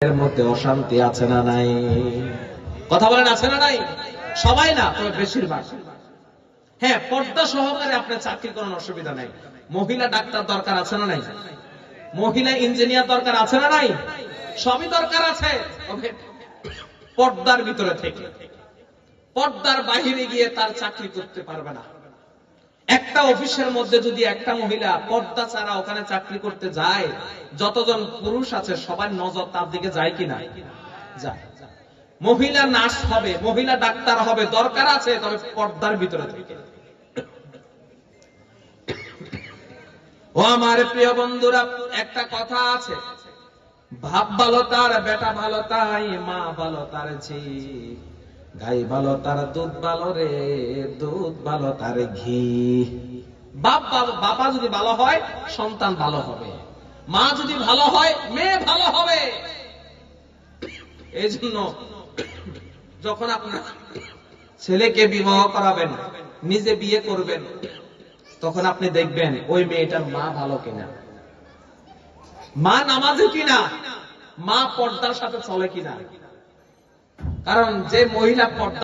এর মধ্যে অশান্তি আছে না নাই? কথা বলেন, আছে না নাই? সবাই না, তবে বেশিরভাগ। হ্যাঁ, পর্দা সহকারে আপনার চাকরি করার অসুবিধা নাই। মহিলা ডাক্তার দরকার আছে না নাই? মহিলা ইঞ্জিনিয়ার দরকার আছে না নাই? সবই দরকার আছে, তবে পর্দার ভিতরে থেকে। পর্দার বাহিরে গিয়ে তার চাকরি করতে পারবে না। একটা অফিসের মধ্যে যদি একটা মহিলা পর্দা ছাড়া ওখানে চাকরি করতে যায়, যতজন পুরুষ আছে সবার নজর তার দিকে যায় কিনা? যায়। মহিলা নার্স হবে, মহিলা ডাক্তার হবে, দরকার আছে, তবে পর্দার ভিতরে থেকে। ও আমার প্রিয় বন্ধুরা, একটা কথা আছে, ভাব ভালো তার বেটা ভালো তাই, মা ভালো তার ঝি, গাই ভালো তার দুধ ভালো রে, দুধ ভালো তার ঘি। বাবা যদি ভালো হয় সন্তান ভালো হবে, মা যদি ভালো হয় মেয়ে ভালো হবে। এই জন্য যখন আপনার ছেলেকে বিবাহ করাবেন, নিজে বিয়ে করবেন, তখন আপনি দেখবেন ওই মেয়েটার মা ভালো কিনা, মা নামাজে কিনা, মা পর্দার সাথে চলে কিনা। কারণ যে মহিলা পর্দা